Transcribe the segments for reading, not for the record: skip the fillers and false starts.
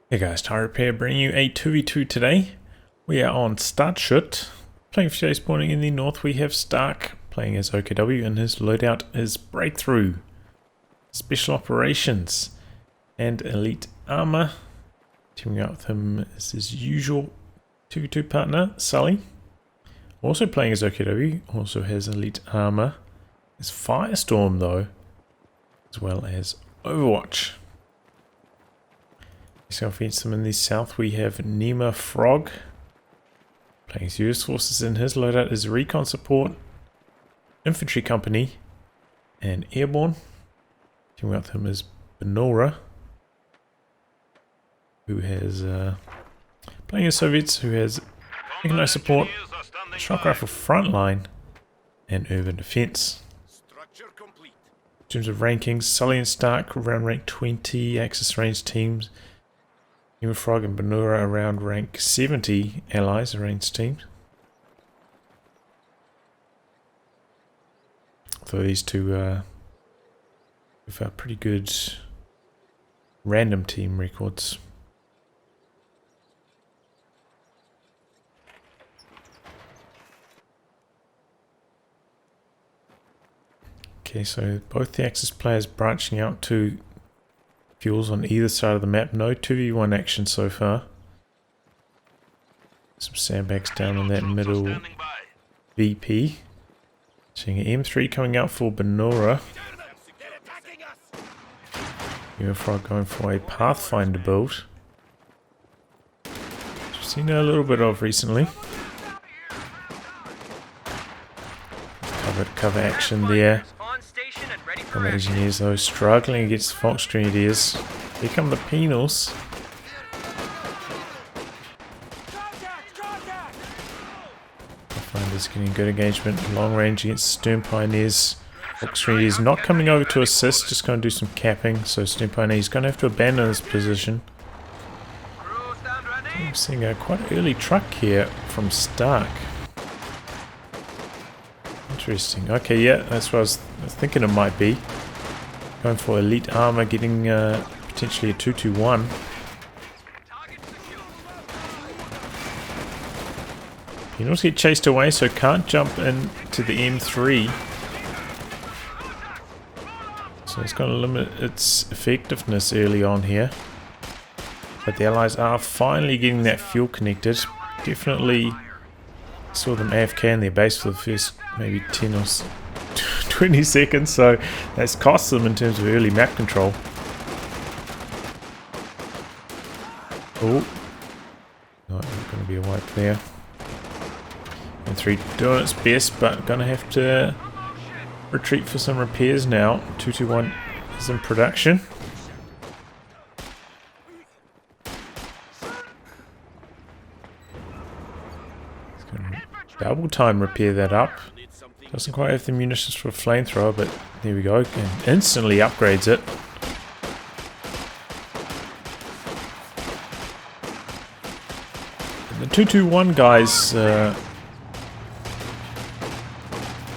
Hey guys, Tire Repair bringing you a 2v2 today. We are on Stadschutt. Playing for today's spawning in the north, we have Stark playing as OKW, and his loadout is Breakthrough, Special Operations, and Elite Armor. Teaming up with him is his usual 2v2 partner, Sully. Also playing as OKW, also has Elite Armor. It's Firestorm though, as well as Overwatch. South against them in the south, we have Nimahfrogh playing as US forces, and his loadout is Recon Support, Infantry Company, and Airborne. Teaming up with him is Bannoura, who has playing as Soviets, who has Mechanized Support, Shock Rifle Frontline, and Urban Defense. In terms of rankings, Sully and Stark around rank 20, Axis range teams. Nimahfrogh and Bannoura around rank 70 allies arranged teams. So these two have pretty good random team records. Okay, so both the Axis players branching out to fuels on either side of the map. No 2v1 action so far. Some sandbags down in that middle VP. Seeing an M3 coming out for Bannoura. Nimahfrogh going for a Pathfinder build. We've seen a little bit of recently. Cover action there. From the engineers though, struggling against the Fox Grenadiers. Here come the penals. Pathfinder's getting good engagement, long range against Stern Pioneers. Fox Grenadiers not coming over to assist, just going to do some capping. So Stern Pioneers going to have to abandon this position. I'm seeing a quite early truck here from Stark. Interesting. Okay, yeah, that's what I was thinking it might be. Going for Elite Armor, getting potentially a 2-2-1. Penals get chased away, so can't jump into the M3. So it's going to limit its effectiveness early on here. But the allies are finally getting that fuel connected. Definitely saw them AFK in their base for the first maybe 10 or 20 seconds, so that's cost them in terms of early map control. Oh, not going to be a wipe there. M3 doing its best, but going to have to retreat for some repairs now. 2-2-1 is in production. Double time repair that up. Doesn't quite have the munitions for a flamethrower, but there we go. And instantly upgrades it. And the 2-2-1 guys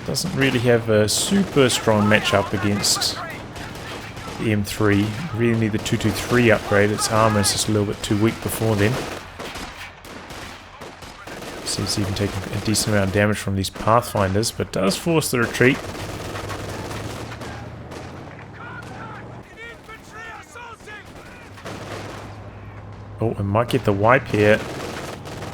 doesn't really have a super strong matchup against the M3. Really need the 2-2-3 upgrade. Its armor is just a little bit too weak before then. It's even taking a decent amount of damage from these Pathfinders, but does force the retreat. Oh, and might get the wipe here.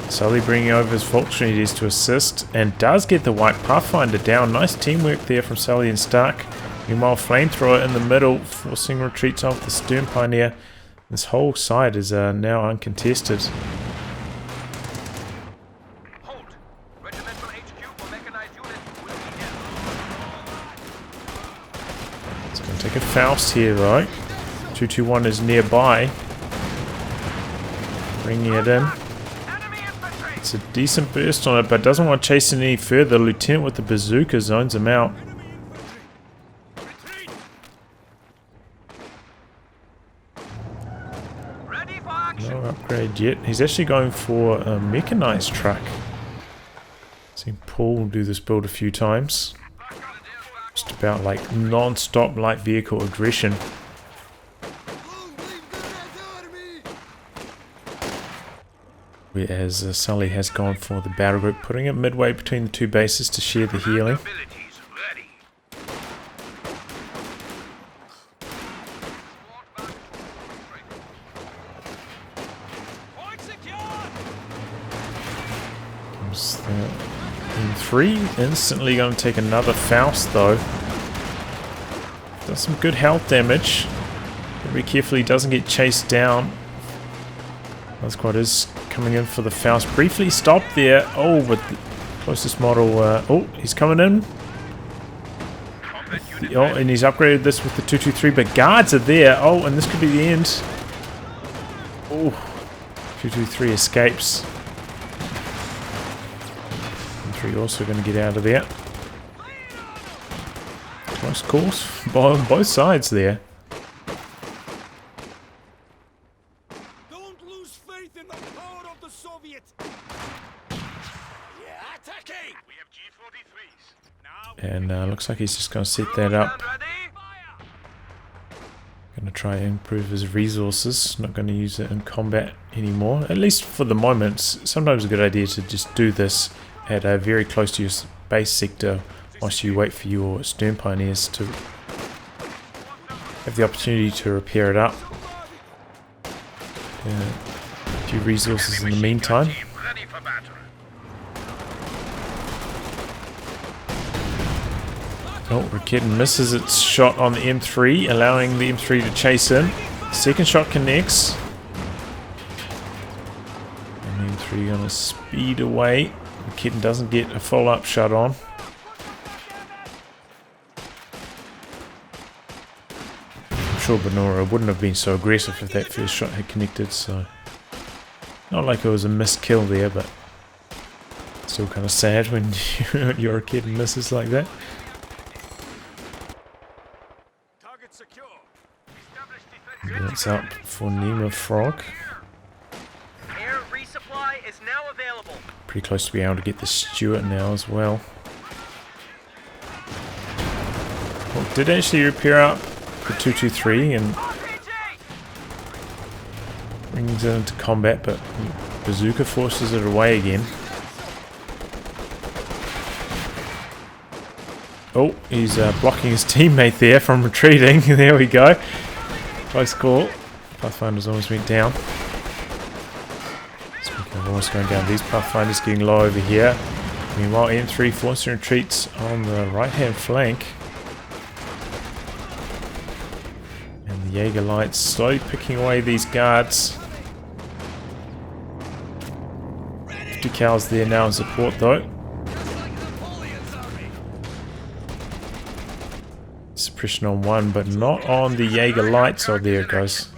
Sully bringing over his Fox Grenadiers to assist, and does get the wipe. Pathfinder down. Nice teamwork there from Sully and Stark. Meanwhile, Flamethrower in the middle, forcing retreats off the Stern Pioneer. This whole side is now uncontested. Take a Faust here though. 2-2-1 is nearby. Bringing it in. It's a decent burst on it, but doesn't want to chase it any further. Lieutenant with the bazooka zones him out. No upgrade yet. He's actually going for a mechanized truck. Seen Paul do this build a few times. Just about like non-stop light vehicle aggression. Whereas Sully has gone for the battle group, putting it midway between the two bases to share the healing. Comes the M3, instantly going to take another Faust though. Does some good health damage. Very carefully, doesn't get chased down. That squad is coming in for the Faust. Briefly stopped there. Oh, with the closest model. Oh, he's coming in. Oh, and he's upgraded this with the 223, but guards are there. Oh, and this could be the end. Oh, 223 escapes. M3 also going to get out of there. Close calls on both sides there. And looks like he's just going to set that up. Going to try and improve his resources. Not going to use it in combat anymore. At least for the moment. It's sometimes a good idea to just do this at very close to your base sector whilst you wait for your stern pioneers to have the opportunity to repair it up. A few resources in the meantime. Oh, Raketin misses its shot on the M3, allowing the M3 to chase in. Second shot connects. And the M3 going to speed away. Raketin doesn't get a follow-up shot on. I'm sure Bannoura wouldn't have been so aggressive if that first shot had connected, so... Not like it was a missed kill there, but... Still kind of sad when your Raketin misses like that. That's up for Nimahfrogh. Air resupply is now available. Pretty close to be able to get the Stadschutt now as well. Well, did actually repair up the 223 and brings it into combat, but Bazooka forces it away again. Oh, he's blocking his teammate there from retreating. There we go. Close call. Pathfinder's almost went down. Speaking of almost going down, these Pathfinders getting low over here. Meanwhile, M3 forcing retreats on the right-hand flank. And the Jaeger Lights slowly picking away these guards. 50 cows there now in support though. Suppression on one, but not on the Jaeger Lights. Oh, there it goes.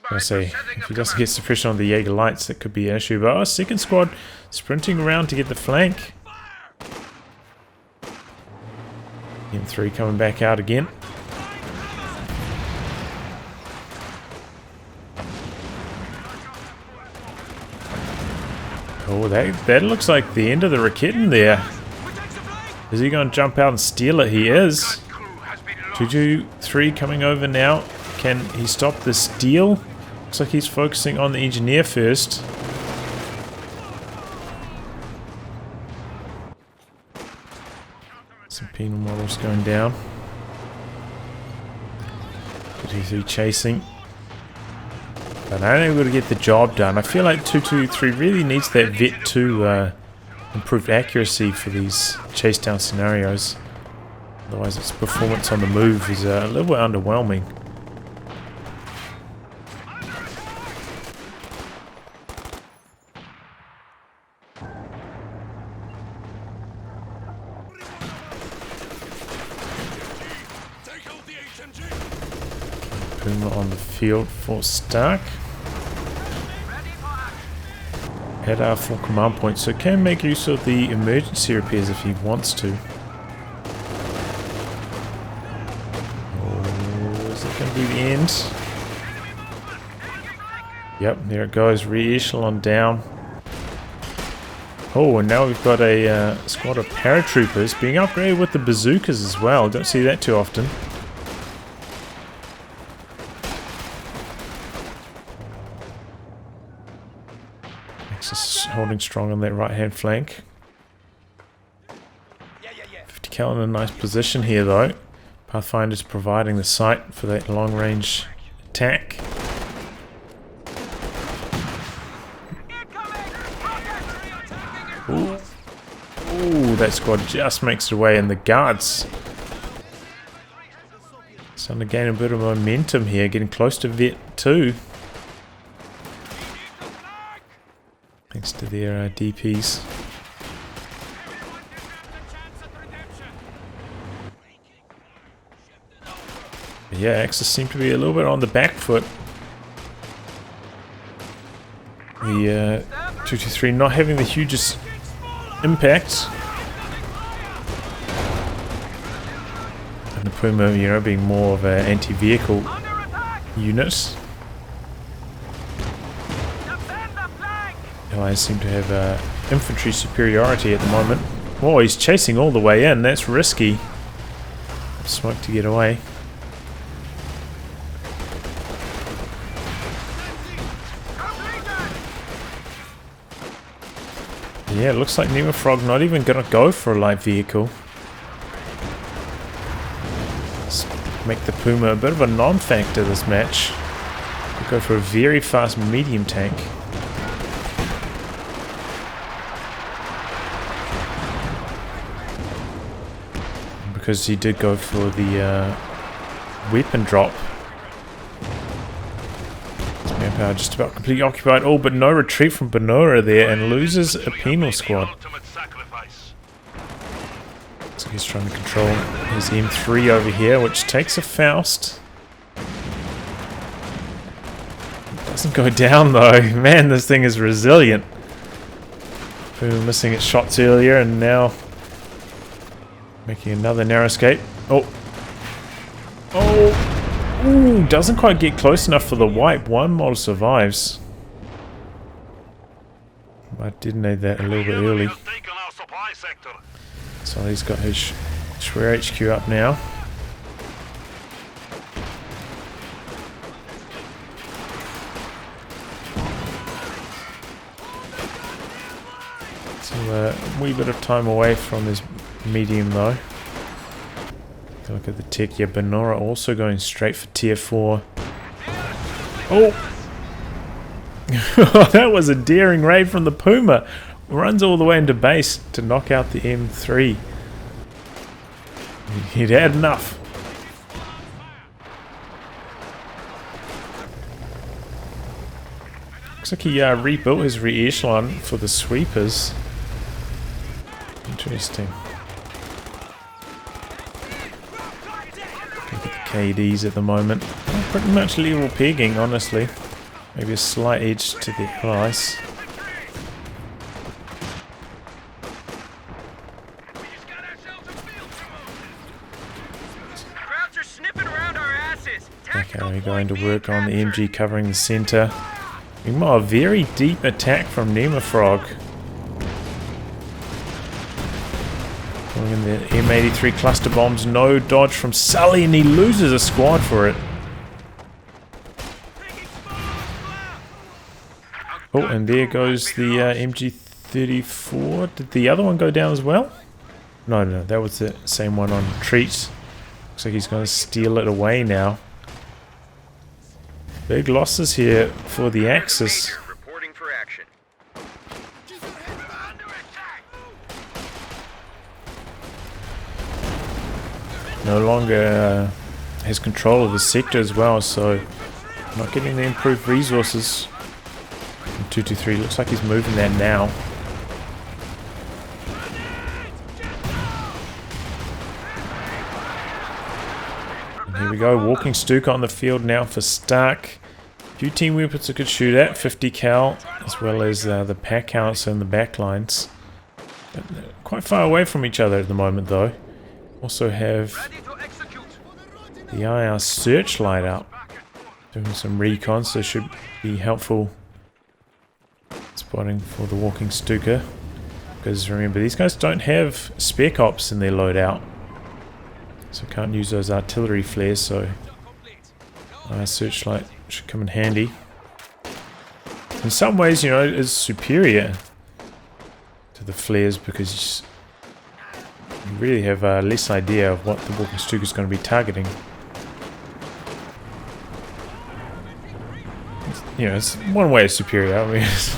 I say, if he doesn't get suppression on the Jaeger Lights, that could be an issue. But second squad sprinting around to get the flank. M3 coming back out again. Oh, that looks like the end of the Raketin there. Is he going to jump out and steal it? He is. 223 coming over now. Can he stop the steal? Looks like he's focusing on the engineer first. Some penal models going down. 223 chasing. But I ain't able to get the job done. I feel like 223 really needs that vet to improve accuracy for these chase down scenarios. Otherwise its performance on the move is a little bit underwhelming. Puma on the field for Stark. At our full command point, so can make use of the emergency repairs if he wants to. Going to be the end. Yep, there it goes. Re-echelon down. Oh, and now we've got a squad of paratroopers being upgraded with the bazookas as well. Don't see that too often. Axis holding strong on that right hand flank. 50 cal in a nice position here though. Pathfinder's providing the sight for that long range attack. Ooh. Ooh, that squad just makes it away, and the guards starting to gain a bit of momentum here, getting close to Vet 2. Thanks to their DPs. But yeah, Axis seem to be a little bit on the back foot. The 223 not having the hugest impact. And the Puma, you know, being more of an anti-vehicle unit. Allies seem to have infantry superiority at the moment. Oh, he's chasing all the way in. That's risky. Smoke to get away. Yeah, it looks like Nimahfrogh not even going to go for a light vehicle. Let's make the Puma a bit of a non-factor this match. We'll go for a very fast medium tank. Because he did go for the weapon drop. Manpower just about completely occupied. Oh, but no retreat from Bannoura there, and loses a penal squad. So he's trying to control his M3 over here, which takes a Faust. Doesn't go down though. Man, this thing is resilient. Boom, missing its shots earlier, and now making another narrow escape. Oh. Oh. Ooh, doesn't quite get close enough for the wipe. One model survives. I did need that a little bit early. So he's got his Schwer HQ up now. So a wee bit of time away from his medium though. Look at the tech. Yeah, Bannoura also going straight for tier 4. Oh! That was a daring raid from the Puma. Runs all the way into base to knock out the M3. He'd had enough. Looks like he rebuilt his re-echelon for the sweepers. Interesting. KDs at the moment. Pretty much level pegging, honestly. Maybe a slight edge to the price. Okay, we're going to work on the MG covering the centre. A very deep attack from Nimahfrogh. In the M83 cluster bombs, no dodge from Sully, and he loses a squad for it. Oh, and there goes the MG34. Did the other one go down as well? No, that was the same one on retreat. Looks like he's going to steal it away now. Big losses here for the Axis. No longer has control of the sector as well, so not getting the improved resources. 223 looks like he's moving that now. And here we go, walking Stuka on the field now for Stark. A few team weapons I could shoot at, 50 cal, as well as the pack counts and the backlines. Quite far away from each other at the moment though. Also have the IR searchlight up, doing some recon, so should be helpful spotting for the walking Stuka. Because remember, these guys don't have spec ops in their loadout, so can't use those artillery flares, so IR searchlight should come in handy. In some ways, you know, it is superior to the flares because you really have less idea of what the walking Stuka is going to be targeting. You know, it's one way it's superior. I mean, it's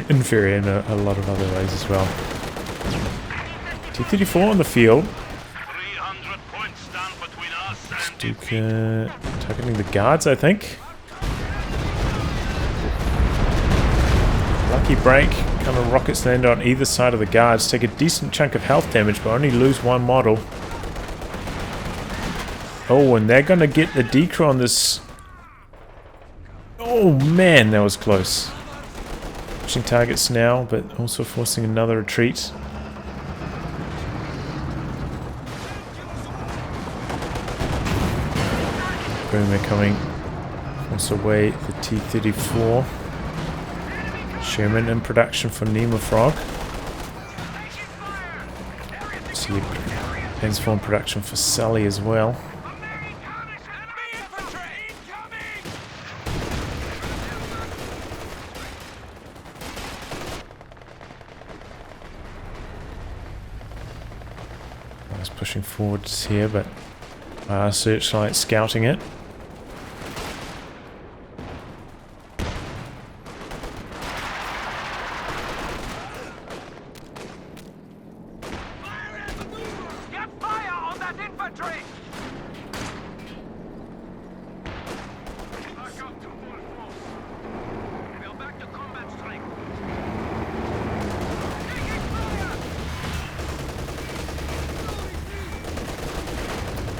inferior in a lot of other ways as well. T-34 on the field. Stuka targeting the guards, I think. Lucky break. Kind of rockets land on either side of the guards. Take a decent chunk of health damage, but only lose one model. Oh, and they're going to get the decro on this. Oh man, that was close. Pushing targets now, but also forcing another retreat. Boomer coming. Force away the T-34. Sherman in production for Nimahfrogh. See, Pensful in production for Sully as well. I was pushing forwards here, but Searchlight scouting it.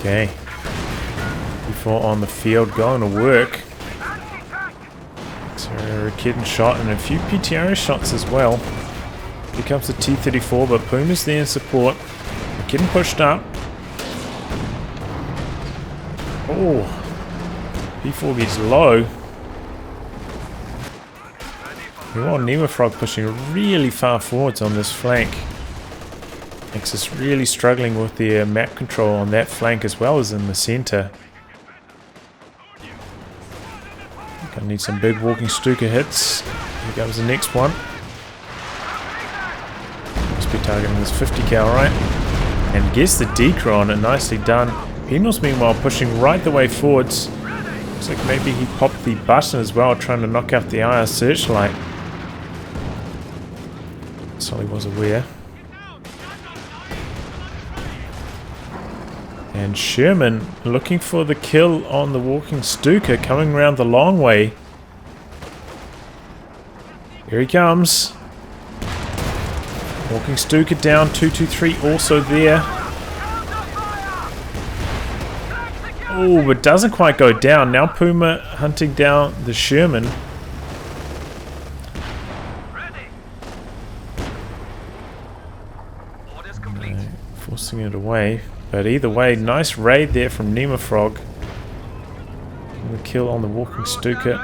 Okay. Before on the field, going to work. So a kitten shot and a few PTR shots as well. Here comes the T-34, but Puma's there in support. Kitten pushed up. Oh, P4 gets low. Meanwhile, Nimahfrogh pushing really far forwards on this flank. Axis really struggling with their map control on that flank as well as in the center. Gonna need some big walking Stuka hits. Here goes the next one. Must be targeting this 50 cal, right? And gets the decro on it, nicely done. Penal's meanwhile pushing right the way forwards. Looks like maybe he popped the button as well, trying to knock out the IR searchlight. Sully was aware. And Sherman looking for the kill on the walking Stuka, coming around the long way. Here he comes. Walking Stuka down, 223 also there. Oh, but doesn't quite go down. Now Puma hunting down the Sherman. Forcing it away. But either way, nice raid there from Nimahfrogh. The kill on the walking Stuka.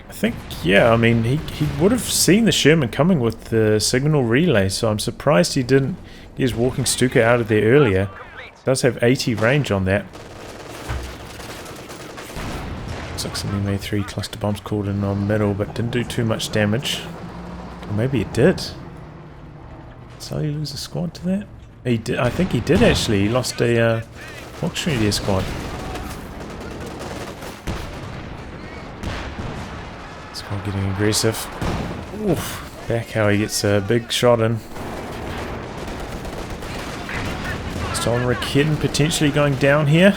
I think, yeah, I mean, he would have seen the Sherman coming with the signal relay, so I'm surprised he didn't get his walking Stuka out of there earlier. Does have 80 range on that. Looks like some MA3 cluster bombs called in on middle, but didn't do too much damage. Or maybe it did. Sully lose a squad to that? He did. I think he did actually. He lost a Auctioneer squad. Squad getting aggressive. Oof. Back how he gets a big shot in. Stolen Rakitten potentially going down here.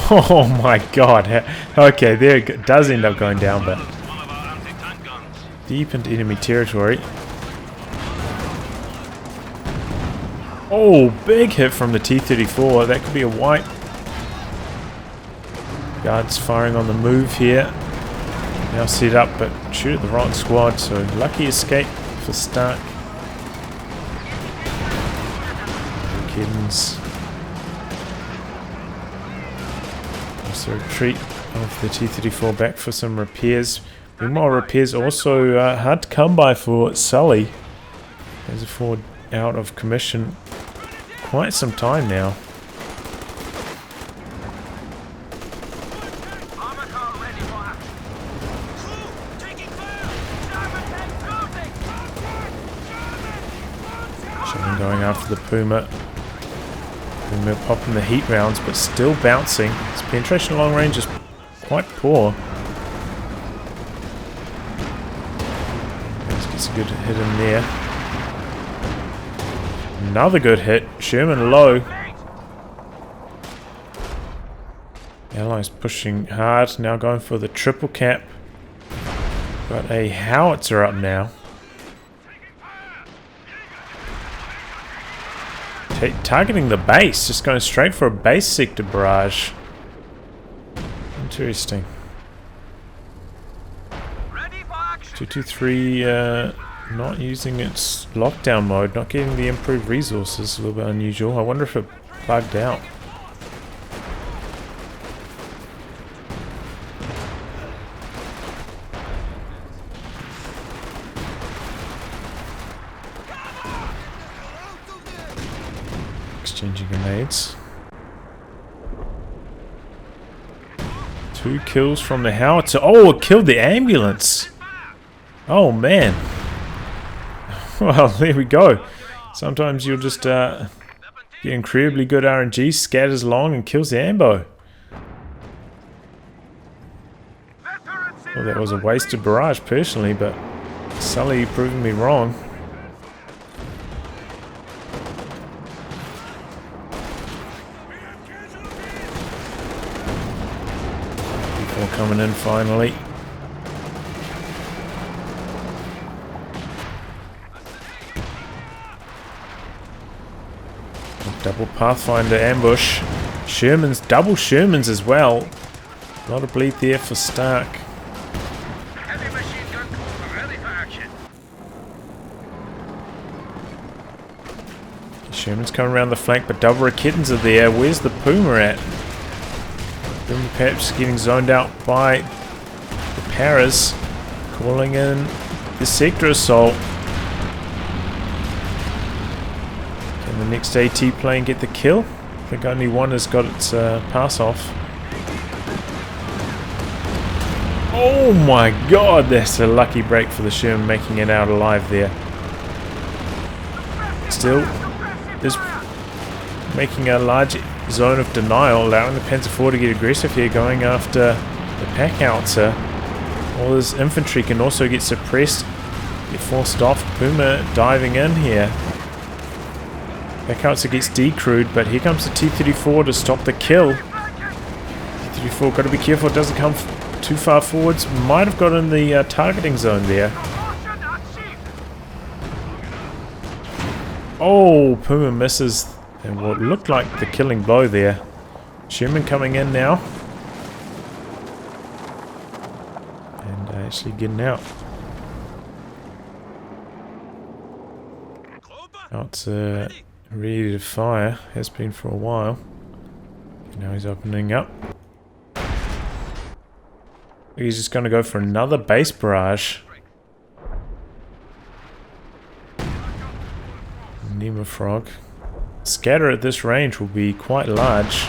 Oh my god. Okay, there it does end up going down, but deep into enemy territory. Oh, big hit from the T-34. That could be a white. Guards firing on the move here. Now set up, but shoot at the wrong squad. So lucky escape for Stark. Kittens. Also retreat of the T-34 back for some repairs. Meanwhile, repairs also hard to come by for Sully. There's a Ford out of commission quite some time now. going after the Puma. Puma popping the heat rounds, but still bouncing. His penetration long range is quite poor. Let's get a good hit in there. Another good hit. Sherman low. Allies pushing hard. Now going for the triple cap. Got a howitzer up now. Targeting the base. Just going straight for a base sector barrage. Interesting. 223 not using its lockdown mode. Not getting the improved resources. A little bit unusual. I wonder if it plugged out. Exchanging grenades. 2 kills from the howitzer. Oh, it killed the ambulance. Oh man. Well, there we go. Sometimes you'll just get incredibly good RNG, scatters along and kills the ambo. Well, that was a wasted barrage personally, but Sully proving me wrong. People coming in finally. Double Pathfinder ambush. Sherman's, double Shermans as well. A lot of bleed there for Stark. Heavy machine gun cruiser ready for action. Sherman's coming around the flank, but double Rakitans are there. Where's the Puma at? Puma perhaps getting zoned out by the Paras. Calling in the sector assault. Can the next AT plane get the kill? I think only one has got its pass off. Oh my god, that's a lucky break for the Sherman, making it out alive there. Still is making a large zone of denial, allowing the Panzer IV to get aggressive here, going after the pack howitzer. All this infantry can also get suppressed, get forced off. Puma diving in here. Pack howitzer gets decrewed, but here comes the T-34 to stop the kill. T-34, got to be careful it doesn't come too far forwards. Might have got in the targeting zone there. Oh, Puma misses, and what looked like the killing blow there. Sherman coming in now. And actually getting out. Now it's ready to fire. Has been for a while. Now he's opening up. He's just going to go for another base barrage. Nimahfrogh. Scatter at this range will be quite large.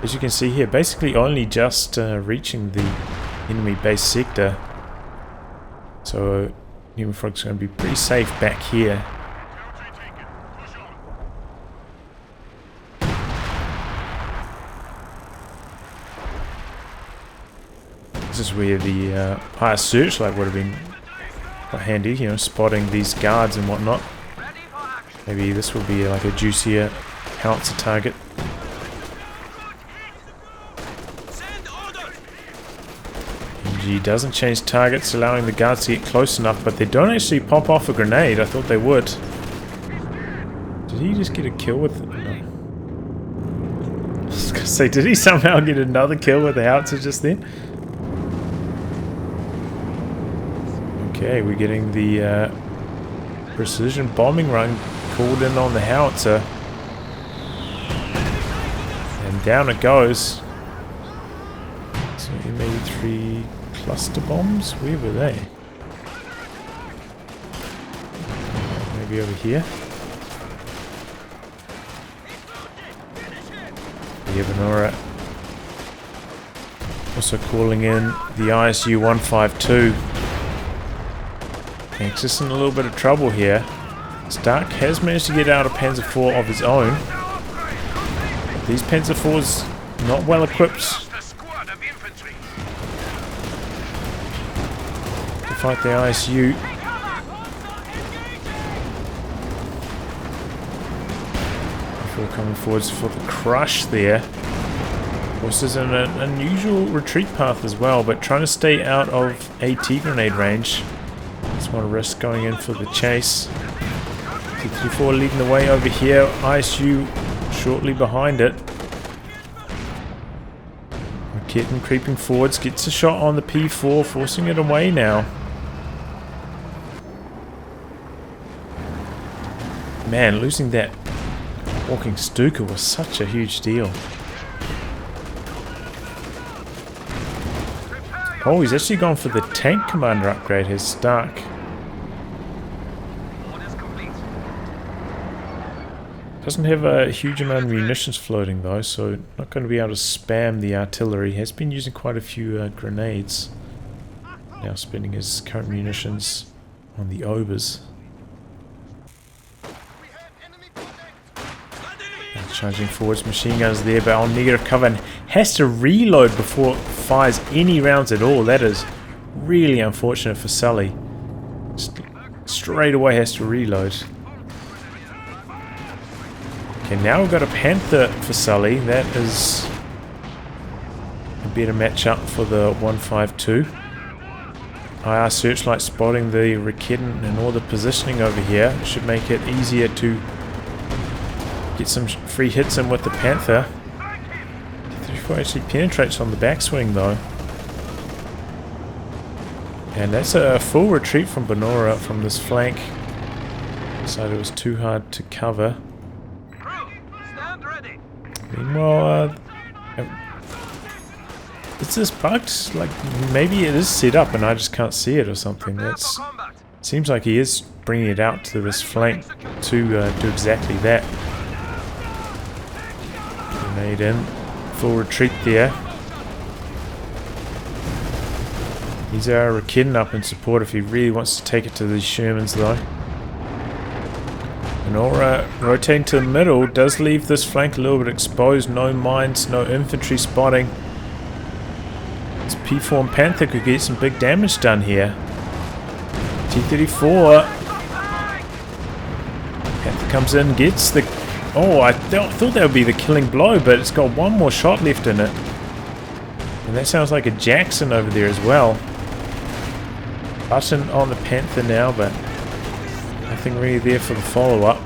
As you can see here, basically only just reaching the enemy base sector. So Nimahfrogh's going to be pretty safe back here. This is where the higher searchlight would have been quite handy, you know, spotting these guards and whatnot. Maybe this will be like a juicier howitzer target. MG doesn't change targets, allowing the guards to get close enough, but they don't actually pop off a grenade. I thought they would. Did he just get a kill with it? No. I was gonna say, did he somehow get another kill with the howitzer just then? Okay, we're getting the precision bombing run called in on the howitzer. And down it goes. So maybe 3 cluster bombs? Where were they? Maybe over here? Yeah, Bannoura. Also calling in the ISU 152. Axis in a little bit of trouble here. Stark has managed to get out a Panzer IV of his own. These Panzer IVs not well equipped to fight the ISU. Before coming forwards for the crush there. Of course, there's an unusual retreat path as well, but trying to stay out of AT grenade range. Just want to risk going in for the chase. T-34 leading the way over here. ISU shortly behind it. Kitten creeping forwards, gets a shot on the P4, forcing it away now. Man, losing that walking Stuka was such a huge deal. Oh, he's actually gone for the tank commander upgrade, his Stark. Doesn't have a huge amount of munitions floating though, so not going to be able to spam the artillery. Has been using quite a few grenades. Now spending his current munitions on the Obers. Charging forwards, machine guns there, but on negative cover and has to reload before it fires any rounds at all. That is really unfortunate for Sully. Straight away has to reload. Okay, now we've got a Panther for Sully. That is a better matchup for the 152. IR Searchlight spotting the Raketen and all the positioning over here. Should make it easier to get some free hits in with the Panther. T-34 actually penetrates on the backswing though. And that's a full retreat from Bannoura from this flank. Decided it was too hard to cover. Meanwhile, is this bugged? Like, maybe it is set up and I just can't see it or something. That's seems like he is bringing it out to this flank to do exactly that. Grenade in, full retreat there. He's our Raketen up in support if he really wants to take it to these Shermans though. Bannoura rotating to the middle does leave this flank a little bit exposed. No mines, no infantry spotting. This P4 and Panther could get some big damage done here. T-34. Panther comes in, gets the... Oh, I thought that would be the killing blow, but it's got one more shot left in it. And that sounds like a Jackson over there as well. Button on the Panther now, but nothing really there for the follow-up.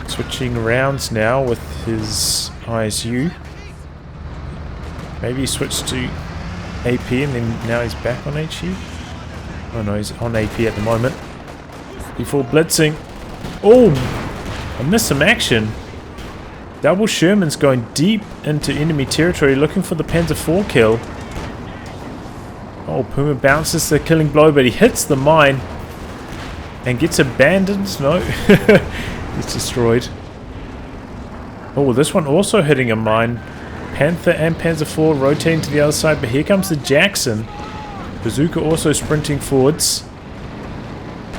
Switching rounds now with his ISU. Maybe he switched to AP and then now he's back on HE. Oh no, he's on AP at the moment. Before blitzing. Oh! I missed some action. Double Sherman's going deep into enemy territory looking for the Panzer IV kill. Oh, Puma bounces the killing blow, but he hits the mine and gets abandoned. No, he's destroyed. Oh, this one also hitting a mine. Panther and Panzer IV rotating to the other side, but here comes the Jackson. Bazooka also sprinting forwards.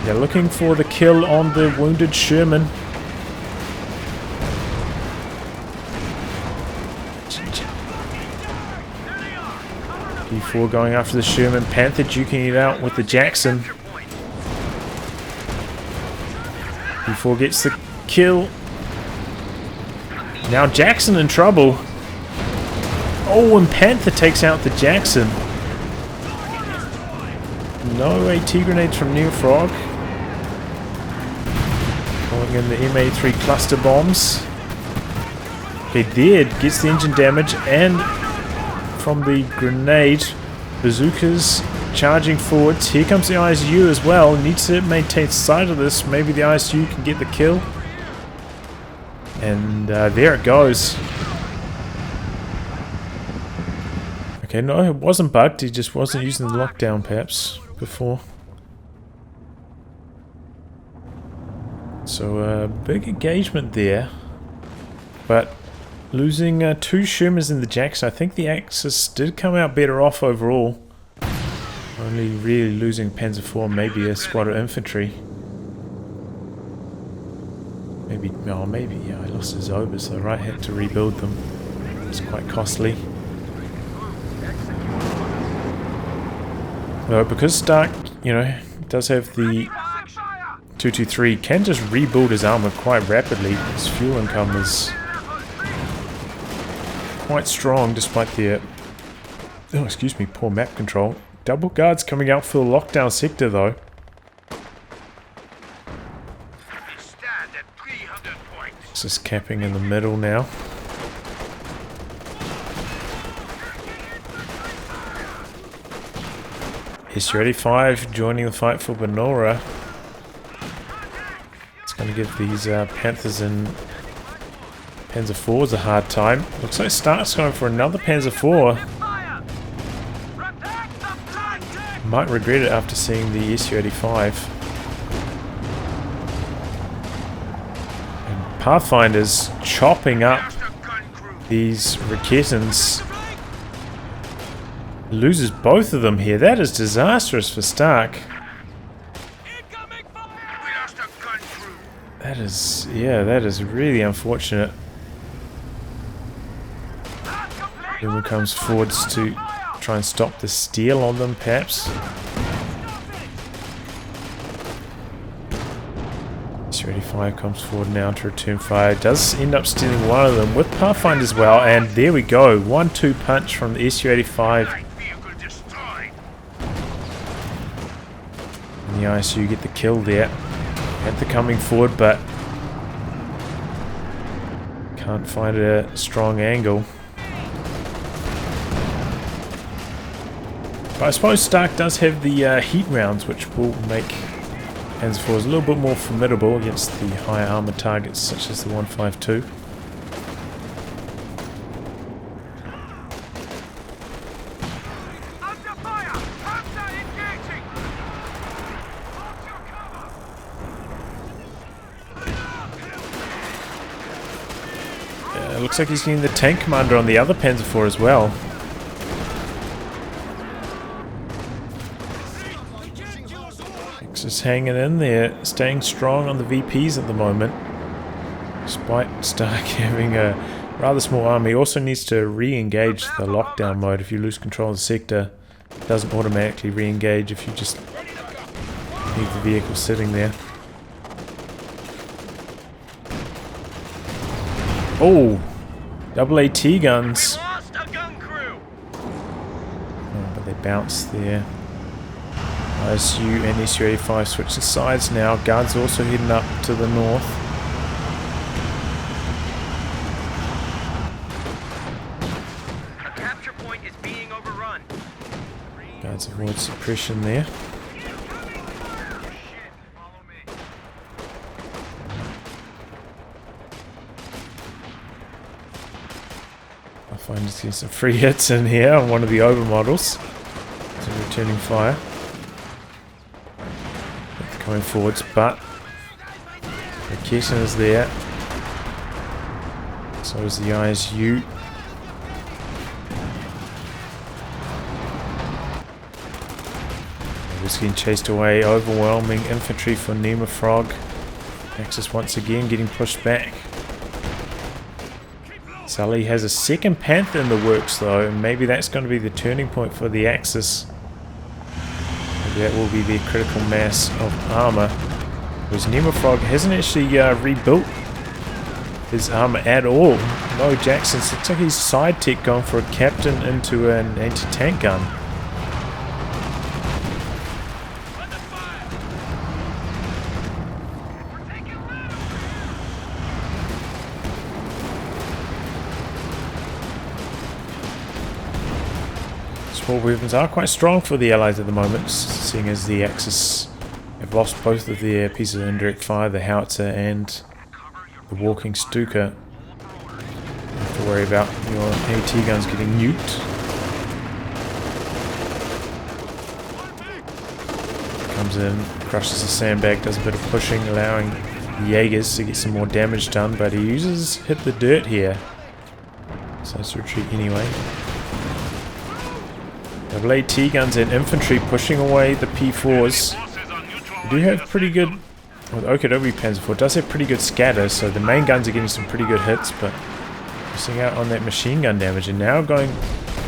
They're looking for the kill on the wounded Sherman. P4 going after the Sherman. Panther duking it out with the Jackson. P4 gets the kill. Now Jackson in trouble. Oh, and Panther takes out the Jackson. No AT grenades from Nimahfrogh. Calling in the MA3 cluster bombs. Okay, there gets the engine damage, and from the grenade, bazookas charging forwards. Here comes the ISU as well. Needs to maintain sight of this. Maybe the ISU can get the kill. And there it goes. Okay, no, it wasn't bugged. He just wasn't using the lockdown perhaps before. So big engagement there. But losing two Shermans in the Jackson. I think the Axis did come out better off overall. Only really losing Panzer IV, maybe a squad of infantry. maybe, oh maybe, yeah, I lost his over, so I had to rebuild them. It's quite costly. Well, because Stark, you know, does have the 223, can just rebuild his armor quite rapidly. His fuel income is quite strong despite the, oh excuse me, poor map control. Double guards coming out for the lockdown sector though. This is capping in the middle now. SU-85 joining the fight for Bannoura. It's going to give these Panthers and Panzer IVs a hard time. Looks like Stark's going for another Panzer IV. Might regret it after seeing the SU-85. And Pathfinder's chopping up these Raketans. Loses both of them here. That is disastrous for Stark. That is, yeah, that is really unfortunate. Then comes forwards to try and stop the steal on them, perhaps. SU-85 comes forward now to return fire. Does end up stealing one of them with Pathfinder as well, and there we go. 1-2 punch from the SU-85. And the ISU get the kill there. Had the coming forward, but can't find a strong angle. But I suppose Stark does have the heat rounds, which will make Panzer IVs a little bit more formidable against the higher armor targets, such as the 152. It looks like he's getting the tank commander on the other Panzer IV as well. Just hanging in there, staying strong on the VPs at the moment. Despite Stark having a rather small army, he also needs to re-engage the lockdown mode. If you lose control of the sector, it doesn't automatically re-engage if you just leave the vehicle sitting there. Oh! Double AT guns. Oh, but they bounced there. ISU and SU-85 switching sides now. Guards also heading up to the north. A capture point is being overrun. Guards avoid suppression there. I find just getting some free hits in here on one of the over models. So returning fire. Going forwards, but Raketin is there. So is the ISU. Just getting chased away. Overwhelming infantry for Nimahfrogh. Axis once again getting pushed back. Sully has a second Panther in the works though, and maybe that's going to be the turning point for the Axis. That will be the critical mass of armor. Because Nimahfrogh hasn't actually rebuilt his armor at all. No Jackson. So looks like he's side tech going for a captain into an anti-tank gun. Support weapons are quite strong for the Allies at the moment, seeing as the Axis have lost both of their pieces of indirect fire, the howitzer and the walking Stuka. You have to worry about your AT guns getting nuked. Comes in, crushes the sandbag, does a bit of pushing, allowing the Jaegers to get some more damage done, but he uses hit the dirt here. So let's retreat anyway. Double AT guns and infantry pushing away the P4s. We do have pretty good Well, the OKW Panzer IV does have pretty good scatter, so the main guns are getting some pretty good hits, but missing out on that machine gun damage. And now going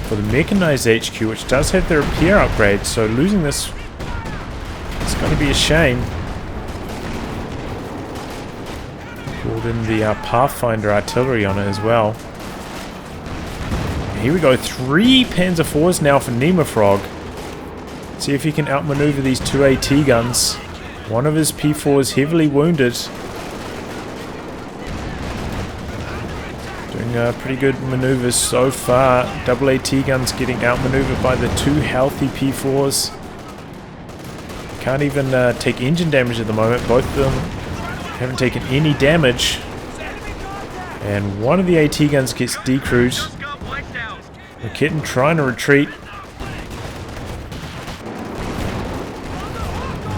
for the mechanized HQ, which does have the repair upgrade, so losing this is going to be a shame. Pulled in the Pathfinder artillery on it as well. Here we go, 3 Panzer IVs now for Nimahfrogh. See if he can outmaneuver these 2 AT guns. One of his P4s heavily wounded. Doing pretty good maneuvers so far. Double AT guns getting outmaneuvered by the 2 healthy P4s. Can't even take engine damage at the moment. Both of them haven't taken any damage. And one of the AT guns gets decrewed. Rakitten trying to retreat.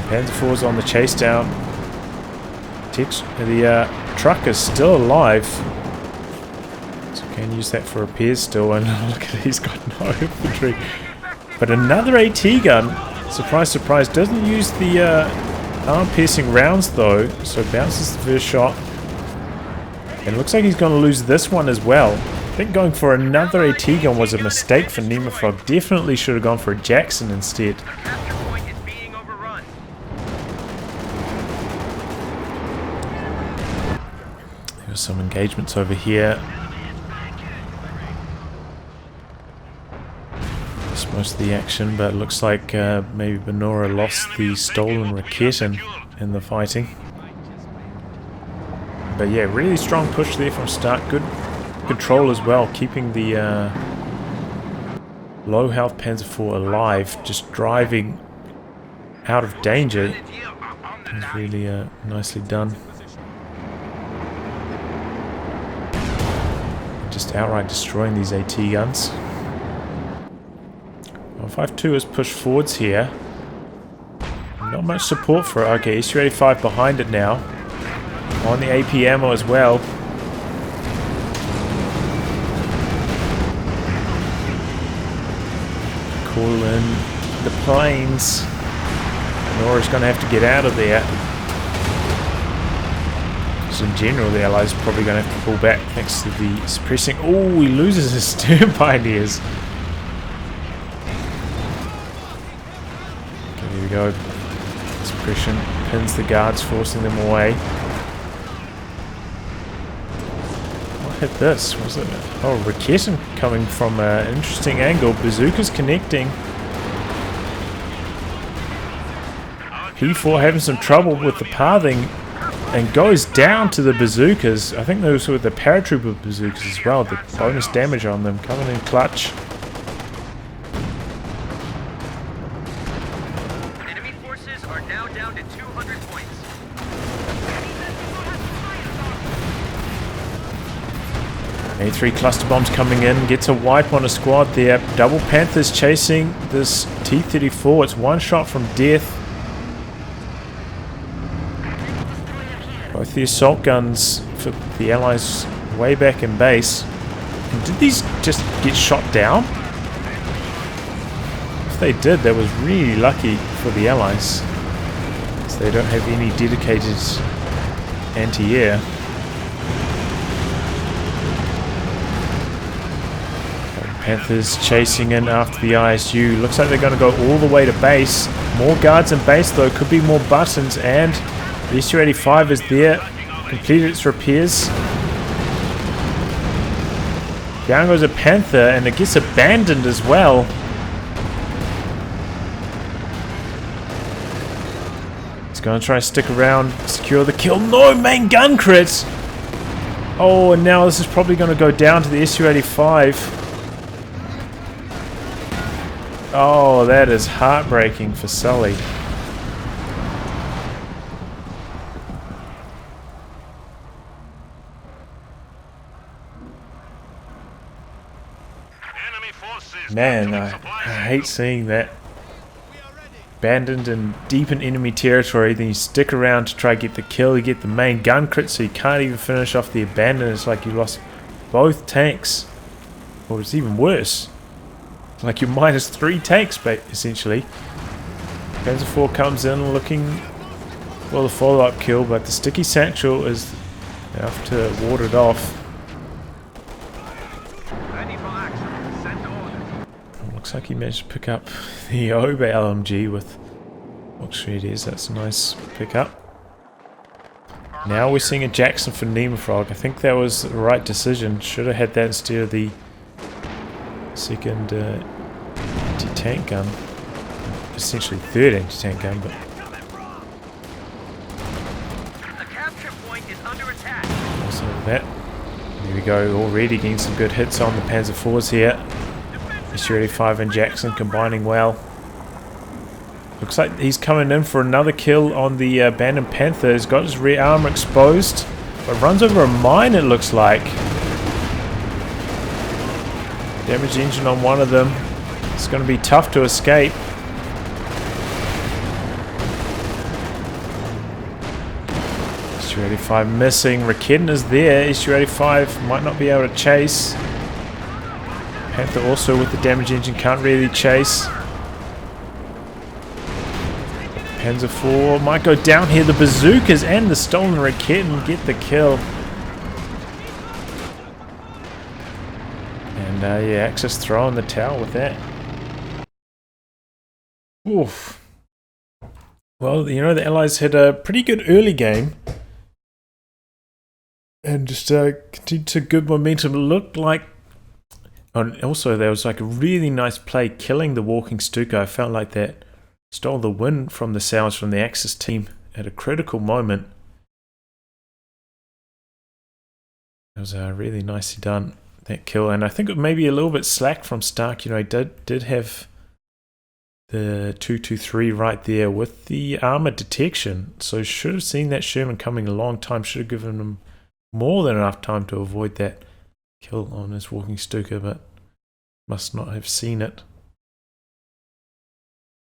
Panzer IV's on the chase down. The truck is still alive. So can use that for repairs still. And look at it, he's got no infantry. But another AT gun, surprise surprise, doesn't use the arm-piercing rounds though. So bounces the first shot. And it looks like he's going to lose this one as well. I think going for another AT gun was a mistake for Nimahfrogh. Definitely should have gone for a Jackson instead. There's some engagements over here. That's most of the action, but it looks like maybe Bannoura lost the stolen Rakitten in the fighting. But yeah, really strong push there from start. Good control as well, keeping the low health Panzer IV alive, just driving out of danger. It's really nicely done. Just outright destroying these AT guns. 152 has pushed forwards here. Not much support for it. Okay, SU-85 behind it now. On the AP ammo as well. Call in the planes. Nora's going to have to get out of there. Because in general, the Allies are probably going to have to pull back thanks to the suppressing. Oh, he loses his stern pioneers. Okay, here we go. Suppression pins the guards, forcing them away. Hit this, was it? Oh, Rakitten coming from an interesting angle. Bazookas connecting. P4 having some trouble with the pathing and goes down to the bazookas. I think those were the paratrooper bazookas as well. The bonus damage on them coming in clutch. Enemy forces are now down to 200 points. A3 cluster bombs coming in, gets a wipe on a squad there. Double Panthers chasing this T-34. It's one shot from death. Both the assault guns for the Allies way back in base. And did these just get shot down? If they did, that was really lucky for the Allies. So they don't have any dedicated anti-air. Panthers chasing in after the ISU. Looks like they're going to go all the way to base. More guards in base though. Could be more buttons. And the SU-85 is there. Completed its repairs. Down goes a Panther and it gets abandoned as well. It's going to try to stick around. Secure the kill. No! Main gun crit! Oh, and now this is probably going to go down to the SU-85. Oh, that is heartbreaking for Sully. Man, I hate seeing that. Abandoned and deep in enemy territory, then you stick around to try to get the kill, you get the main gun crit, so you can't even finish off the abandon. It's like you lost both tanks. Or it's even worse. Like you're -3 tanks, essentially. Panzer IV comes in looking for the follow-up kill, but the sticky satchel is enough to ward it off. Ready for action. Send orders. Looks like he managed to pick up the Oba LMG with Oxford it is. That's a nice pickup. Now we're seeing a Jackson for Nimahfrogh. I think that was the right decision. Should have had that instead of the second anti-tank gun. Essentially third anti-tank gun, but The capture point is under attack. also that. There we go, already getting some good hits on the Panzer IVs here. SU-85 and Jackson combining well. Looks like he's coming in for another kill on the Abandoned Panther. He's got his rear armor exposed, but runs over a mine it looks like. Damage engine on one of them. It's going to be tough to escape. SU-85 missing. Raketen is there. SU-85 might not be able to chase. Panther also with the damage engine can't really chase. Panzer IV might go down here. The bazookas and the stolen Raketen get the kill. And yeah, Axis throwing the towel with that. Oof. Well, you know, the Allies had a pretty good early game. And just continued to good momentum. It looked like... And also, there was like a really nice play killing the walking Stuka. I felt like that stole the win from the Sows from the Axis team at a critical moment. It was really nicely done, that kill. And I think it may be a little bit slack from Stark. You know, he did have the 223 right there with the armor detection. So should have seen that Sherman coming a long time. Should have given him more than enough time to avoid that kill on his walking Stuka, but must not have seen it.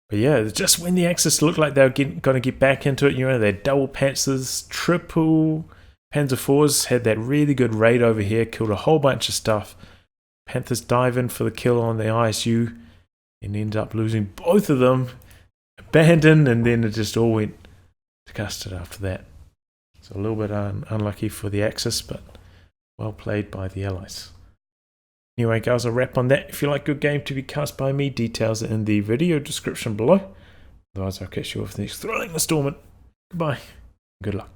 But yeah, just when the Axis looked like they were going to get back into it, you know, their double Panzers, triple Panzer IVs had that really good raid over here, killed a whole bunch of stuff. Panthers dive in for the kill on the ISU and end up losing both of them, abandoned, and then it just all went to custard after that. So a little bit unlucky for the Axis, but well played by the Allies. Anyway guys, I'll wrap on that. If you like good game to be cast by me, details are in the video description below. Otherwise I'll catch you off the next thrilling installment. Goodbye. Good luck.